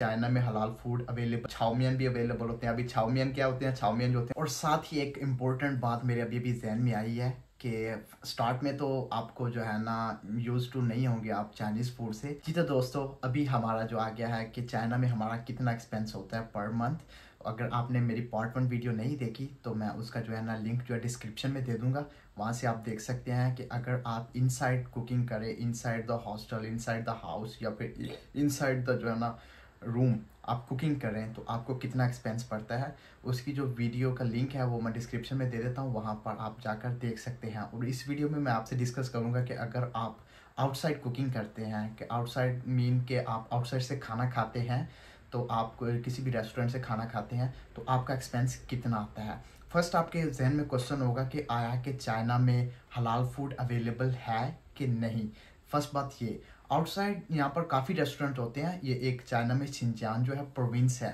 China में हलाल food available, चाउमियन भी अवेलेबल होते हैं। अभी चाउमियन क्या होते हैं, चाउमियन जो होते हैं। और साथ ही एक इम्पोर्टेंट बात मेरे अभी भी जहन में आई है कि स्टार्ट में तो आपको जो है ना यूज टू नहीं होंगे आप चाइनीज़ फूड से। जी तो दोस्तों, अभी हमारा जो आ गया है कि चाइना में हमारा कितना एक्सपेंस होता है पर मंथ। अगर आपने मेरी पार्ट 1 वीडियो नहीं देखी तो मैं उसका जो है ना लिंक जो है डिस्क्रिप्शन में दे दूंगा। वहाँ से आप देख सकते हैं कि अगर आप इनसाइड कुकिंग करें, inside the hostel, inside the house या फिर इनसाइड द जो है ना रूम आप कुकिंग करें तो आपको कितना एक्सपेंस पड़ता है। उसकी जो वीडियो का लिंक है वो मैं डिस्क्रिप्शन में दे देता हूँ, वहाँ पर आप जाकर देख सकते हैं। और इस वीडियो में मैं आपसे डिस्कस करूँगा कि अगर आप आउटसाइड कुकिंग करते हैं, कि आउटसाइड मीन के आप आउटसाइड से खाना खाते हैं, तो आप किसी भी रेस्टोरेंट से खाना खाते हैं तो आपका एक्सपेंस कितना आता है। फर्स्ट आपके जहन में क्वेश्चन होगा कि आया कि चाइना में हलाल फूड अवेलेबल है कि नहीं। फर्स्ट बात ये, आउटसाइड यहाँ पर काफ़ी रेस्टोरेंट होते हैं। ये एक चाइना में शिनजियांग जो है प्रोविंस है,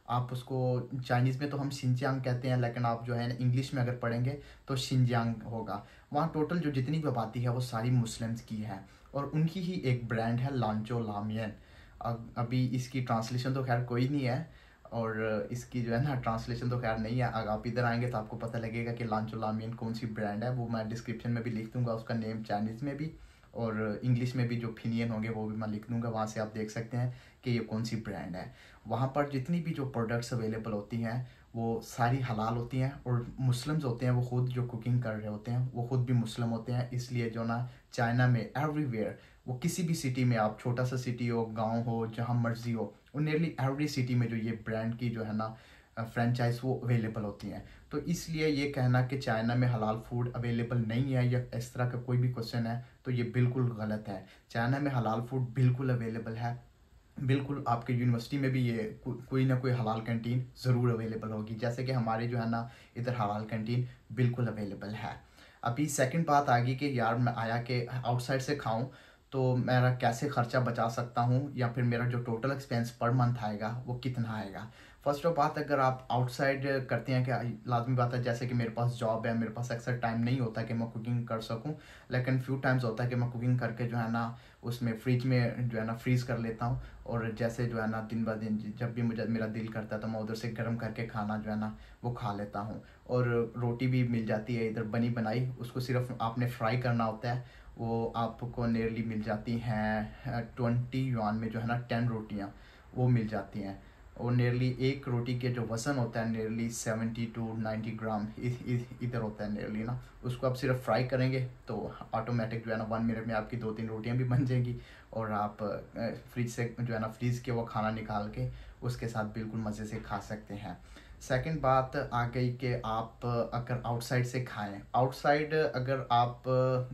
आप उसको चाइनीज़ में तो हम शिनजियांग कहते हैं, लेकिन आप जो है ना इंग्लिश में अगर पढ़ेंगे तो शिनजियांग होगा। वहाँ टोटल जो जितनी भी आबादी है वो सारी मुस्लिम्स की है और उनकी ही एक ब्रांड है लांचो लामियन। अभी इसकी ट्रांसलेशन तो खैर कोई नहीं है और इसकी जो है ना ट्रांसलेशन तो खैर नहीं है। अगर आप इधर आएंगे तो आपको पता लगेगा कि लांचो लामियन कौन सी ब्रांड है। वो मैं डिस्क्रिप्शन में भी लिख दूंगा उसका नेम चाइनीज़ में भी, और इंग्लिश में भी जो ओपिनियन होंगे वो भी मैं लिख दूंगा। वहाँ से आप देख सकते हैं कि ये कौन सी ब्रांड है। वहाँ पर जितनी भी जो प्रोडक्ट्स अवेलेबल होती हैं वो सारी हलाल होती हैं और मुस्लिम्स होते हैं, वो खुद जो कुकिंग कर रहे होते हैं वो खुद भी मुस्लिम होते हैं। इसलिए जो ना चाइना में एवरीवेयर, वो किसी भी सिटी में, आप छोटा सा सिटी हो, गांव हो, जहां मर्जी हो, वो नियरली एवरी सिटी में जो ये ब्रांड की जो है ना फ्रेंचाइज वो अवेलेबल होती हैं। तो इसलिए ये कहना कि चाइना में हलाल फूड अवेलेबल नहीं है या इस तरह का कोई भी क्वेश्चन है तो ये बिल्कुल गलत है। चाइना में हलाल फूड बिल्कुल अवेलेबल है। बिल्कुल आपके यूनिवर्सिटी में भी ये कोई ना कोई हलाल कैंटीन ज़रूर अवेलेबल होगी, जैसे कि हमारे जो है ना इधर हलाल कैंटीन बिल्कुल अवेलेबल है। अभी सेकंड बात आ गई कि यार मैं आया कि आउटसाइड से खाऊं तो मेरा कैसे ख़र्चा बचा सकता हूं या फिर मेरा जो टोटल एक्सपेंस पर मंथ आएगा वो कितना आएगा। फर्स्ट ऑफ बात, अगर आप आउटसाइड करते हैं, कि लाजमी बात है जैसे कि मेरे पास जॉब है, मेरे पास अक्सर टाइम नहीं होता कि मैं कुकिंग कर सकूं, लेकिन फ्यू टाइम्स होता है कि मैं कुकिंग करके जो है ना उसमें फ्रिज में जो है ना फ्रीज़ कर लेता हूँ। और जैसे जो है ना दिन ब दिन जब भी मुझे मेरा दिल करता है तो मैं उधर से गर्म करके खाना जो है ना वो खा लेता हूँ। और रोटी भी मिल जाती है इधर बनी बनाई, उसको सिर्फ आपने फ्राई करना होता है। वो आपको नियरली मिल जाती हैं 20 युआन में जो है ना 10 रोटियाँ वो मिल जाती हैं। और नियरली एक रोटी के जो वज़न होता है नियरली 70 to 90 ग्राम इधर होता है नियरली ना। उसको आप सिर्फ फ्राई करेंगे तो ऑटोमेटिक जो है ना 1 मिनट में आपकी 2-3 रोटियां भी बन जाएंगी और आप फ्रिज से जो है ना फ्रीज के वो खाना निकाल के उसके साथ बिल्कुल मज़े से खा सकते हैं। सेकंड बात आ गई कि आप अगर आउटसाइड से खाएं, आउटसाइड अगर आप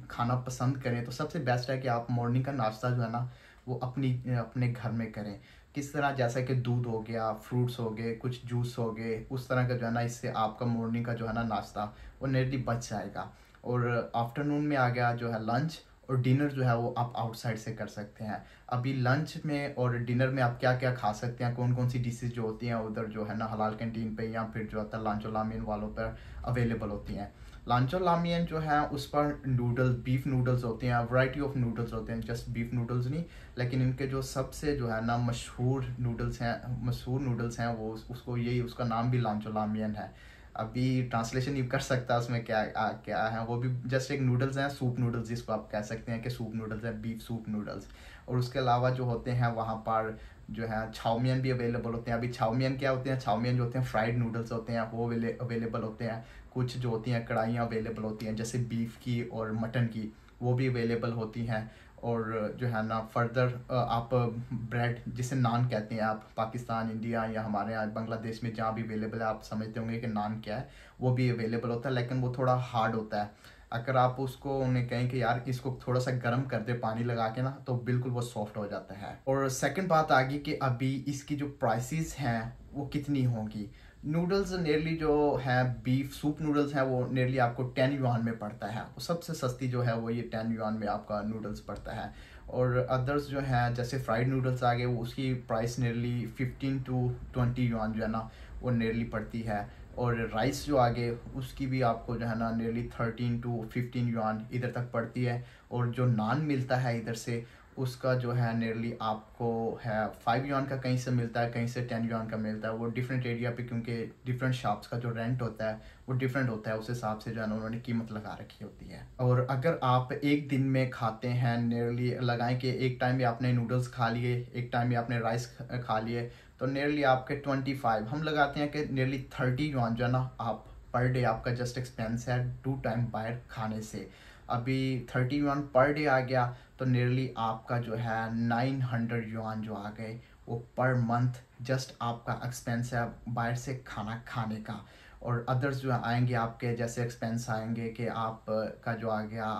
खाना पसंद करें तो सबसे बेस्ट है कि आप मॉर्निंग का नाश्ता जो है ना वो अपने घर में करें। किस तरह, जैसा कि दूध हो गया, फ्रूट्स हो गए, कुछ जूस हो गए, उस तरह का जो है ना इससे आपका मॉर्निंग का जो है ना नाश्ता वो नियरली बच जाएगा। और आफ्टरनून में आ गया जो है लंच, और डिनर जो है वो आप आउटसाइड से कर सकते हैं। अभी लंच में और डिनर में आप क्या क्या खा सकते हैं, कौन कौन सी डिशेज जो होती हैं उधर जो है ना हलाल कैंटीन पे या फिर जो होता है लांचो लामियन वालों पर अवेलेबल होती हैं। लांचो लामियन जो है उस पर नूडल्स, बीफ नूडल्स होते हैं, वैरायटी ऑफ नूडल्स होते हैं, जस्ट बीफ नूडल्स नहीं, लेकिन इनके जो सबसे जो है ना मशहूर नूडल्स हैं वो उसको यही उसका नाम भी लांचो लामियन है। अभी ट्रांसलेशन नहीं कर सकता उसमें क्या क्या है, वो भी जस्ट एक नूडल्स हैं, सूप नूडल्स जिसको आप कह सकते हैं कि सूप नूडल्स है, बीफ सूप नूडल्स। और उसके अलावा जो होते हैं वहाँ पर जो है चाउमियन भी अवेलेबल होते हैं। अभी चाउमियन क्या होते हैं, चाउमियन जो होते हैं फ्राइड नूडल्स होते हैं वो अवेलेबल होते हैं। कुछ जो होती हैं कढ़ाइयाँ अवेलेबल होती हैं जैसे बीफ की और मटन की, वो भी अवेलेबल होती हैं। और जो है ना फर्दर आप ब्रेड जिसे नान कहते हैं, आप पाकिस्तान, इंडिया या हमारे यहाँ बांग्लादेश में जहाँ भी अवेलेबल है आप समझते होंगे कि नान क्या है, वो भी अवेलेबल होता है, लेकिन वो थोड़ा हार्ड होता है। अगर आप उसको उन्हें कहें कि यार इसको थोड़ा सा गर्म कर दे पानी लगा के ना तो बिल्कुल वो सॉफ्ट हो जाता है। और सेकंड बात आ गई कि अभी इसकी जो प्राइसेस हैं वो कितनी होंगी। नूडल्स नियरली जो है बीफ सूप नूडल्स हैं वो नियरली आपको 10 युआन में पड़ता है, वो सबसे सस्ती जो है वो ये 10 युआन में आपका नूडल्स पड़ता है। और अदर्स जो हैं जैसे फ्राइड नूडल्स आ गए वो उसकी प्राइस नियरली 15 to 20 युआन जो है ना वो नियरली पड़ती है। और राइस जो आगे उसकी भी आपको जो है ना नियरली 13 to 15 युआन इधर तक पड़ती है। और जो नान मिलता है इधर से उसका जो है नियरली आपको है 5 युआन का कहीं से मिलता है, कहीं से 10 युआन का मिलता है। वो डिफरेंट एरिया पे, क्योंकि डिफरेंट शॉप्स का जो रेंट होता है वो डिफरेंट होता है, उस हिसाब से जो है ना उन्होंने कीमत लगा रखी होती है। और अगर आप एक दिन में खाते हैं, नियरली लगाएं कि एक टाइम में आपने नूडल्स खा लिए, एक टाइम में आपने राइस खा लिए, तो नियरली आपके 25, हम लगाते हैं कि नियरली 30 युआन जो है ना आप पर डे आपका जस्ट एक्सपेंस है 2 टाइम बाहर खाने से। अभी 30 युआन पर डे आ गया, तो नियरली आपका जो है 900 युआन जो आ गए वो पर मंथ जस्ट आपका एक्सपेंस है बाहर से खाना खाने का। और अदर्स जो आएंगे आपके जैसे एक्सपेंस आएंगे कि आप का जो आ गया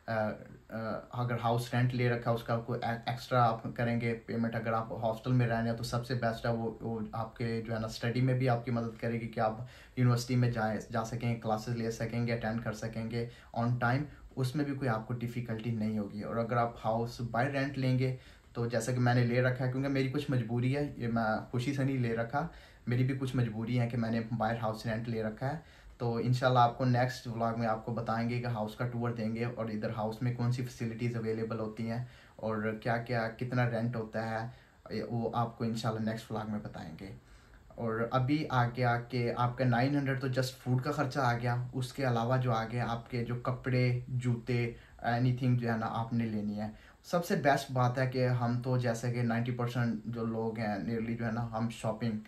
अगर हाउस रेंट ले रखा है उसका कोई एक्स्ट्रा आप करेंगे पेमेंट। अगर आप हॉस्टल में रह रहे हैं तो सबसे बेस्ट है वो आपके जो है ना स्टडी में भी आपकी मदद करेगी कि आप यूनिवर्सिटी में जा सकेंगे, क्लासेस ले सकेंगे, अटेंड कर सकेंगे ऑन टाइम, उसमें भी कोई आपको डिफ़िकल्टी नहीं होगी। और अगर आप हाउस बाय रेंट लेंगे तो जैसा कि मैंने ले रखा है, क्योंकि मेरी कुछ मजबूरी है, ये मैं खुशी से नहीं ले रखा, मेरी भी कुछ मजबूरी है कि मैंने बाहर हाउस रेंट ले रखा है। तो इंशाल्लाह आपको नेक्स्ट व्लॉग में आपको बताएंगे कि हाउस का टूर देंगे और इधर हाउस में कौन सी फैसिलिटीज़ अवेलेबल होती हैं और क्या क्या कितना रेंट होता है, वो आपको इंशाल्लाह नेक्स्ट व्लॉग में बताएंगे। और अभी आ गया कि आपका 900 तो जस्ट फूड का खर्चा आ गया, उसके अलावा जो आ गया आपके जो कपड़े, जूते, एनीथिंग जो है ना आपने लेनी है। सबसे बेस्ट बात है कि हम तो जैसे कि 90% जो लोग हैं नियरली जो है ना हम शॉपिंग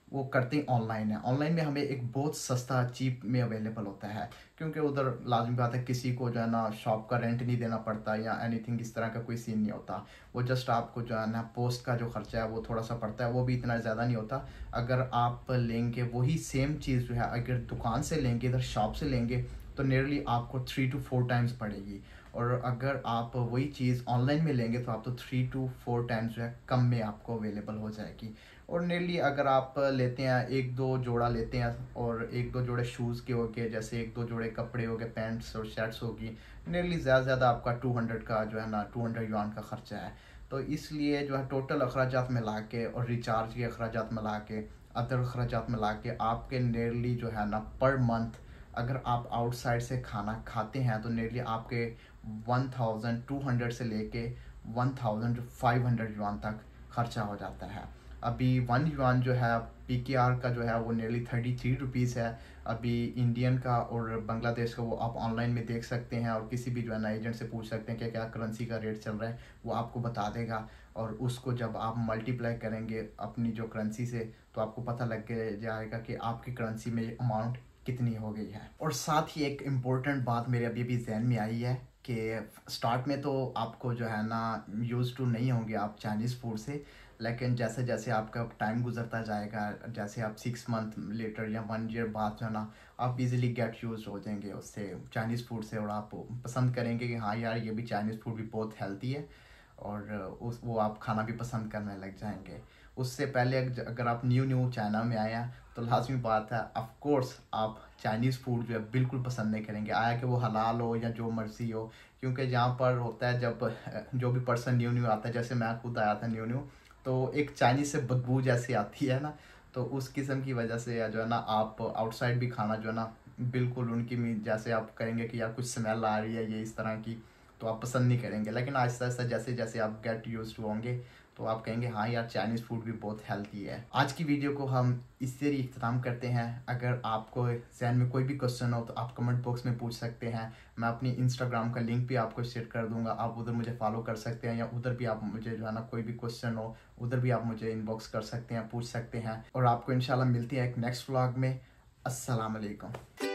वो करते हैं ऑनलाइन है। ऑनलाइन में हमें एक बहुत सस्ता चीप में अवेलेबल होता है, क्योंकि उधर लाजमी बात है किसी को जो है ना शॉप का रेंट नहीं देना पड़ता या एनीथिंग इस तरह का कोई सीन नहीं होता। वो जस्ट आपको जो है ना पोस्ट का जो खर्चा है वो थोड़ा सा पड़ता है, वो भी इतना ज़्यादा नहीं होता। अगर आप लेंगे वही सेम चीज़ जो है अगर दुकान से लेंगे, इधर शॉप से लेंगे, तो नियरली आपको 3 to 4 टाइम्स पड़ेगी। और अगर आप वही चीज़ ऑनलाइन में लेंगे तो आप तो 3 to 4 टाइम्स जो है कम में आपको अवेलेबल हो जाएगी। और नियरली अगर आप लेते हैं एक दो जोड़ा लेते हैं और एक दो जोड़े शूज़ के हो गए, जैसे एक दो जोड़े कपड़े हो गए, पैंट्स और शर्ट्स होगी, नियरली ज़्यादा से ज़्यादा आपका 200 का जो है ना 200 युआन का खर्चा है। तो इसलिए जो है टोटल अखराजात मिला के और रिचार्ज के अखराजात मिला के, अदर अखराजात मिला के आपके नियरली जो है ना पर मंथ अगर आप आउटसाइड से खाना खाते हैं तो नियरली आपके 1200 से लेके 1500 युआन तक खर्चा हो जाता है। अभी 1 युआन जो है PKR का जो है वो नियरली 33 रुपीज़ है। अभी इंडियन का और बांग्लादेश का वो आप ऑनलाइन में देख सकते हैं और किसी भी जो है ना एजेंट से पूछ सकते हैं कि क्या करेंसी का रेट चल रहा है, वो आपको बता देगा। और उसको जब आप मल्टीप्लाई करेंगे अपनी जो करेंसी से तो आपको पता लग जाएगा कि आपकी करेंसी में अमाउंट कितनी हो गई है। और साथ ही एक इम्पोर्टेंट बात मेरे अभी भी जहन में आई है कि स्टार्ट में तो आपको जो है ना यूज़ टू नहीं होंगे आप चाइनीज़ फूड से, लेकिन जैसे जैसे आपका टाइम गुजरता जाएगा, जैसे आप 6 मंथ लेटर या 1 ईयर बाद जो है ना आप इजीली गेट यूज हो जाएंगे उससे चाइनीज़ फूड से, और आप पसंद करेंगे कि हाँ यार ये भी चाइनीज़ फूड भी बहुत हेल्दी है, और वो आप खाना भी पसंद करने लग जाएंगे। उससे पहले अगर आप न्यू चाइना में आए हैं तो लाजमी बात है ऑफ कोर्स आप चाइनीज़ फूड जो है बिल्कुल पसंद नहीं करेंगे, आया कि वो हलाल हो या जो मर्ज़ी हो। क्योंकि जहाँ पर होता है जब जो भी पर्सन न्यू आता है, जैसे मैं खुद आया था न्यू, तो एक चाइनीज़ से बदबू जैसी आती है ना, तो उस किस्म की वजह से जो है ना आप आउटसाइड भी खाना जो है ना बिल्कुल उनकी जैसे आप करेंगे कि यार कुछ स्मेल आ रही है ये इस तरह की, तो आप पसंद नहीं करेंगे। लेकिन आहिस्ता आहिस्ता जैसे जैसे आप गेट यूज टू होंगे तो आप कहेंगे हाँ यार चाइनीज़ फूड भी बहुत हेल्थी है। आज की वीडियो को हम इससे ही इख्तिताम करते हैं। अगर आपको जहन में कोई भी क्वेश्चन हो तो आप कमेंट बॉक्स में पूछ सकते हैं। मैं अपनी इंस्टाग्राम का लिंक भी आपको शेयर कर दूंगा, आप उधर मुझे फॉलो कर सकते हैं, या उधर भी आप मुझे जो है ना कोई भी क्वेश्चन हो उधर भी आप मुझे इनबॉक्स कर सकते हैं, पूछ सकते हैं। और आपको इंशाल्लाह मिलती है एक नेक्स्ट व्लॉग में। अस्सलाम वालेकुम।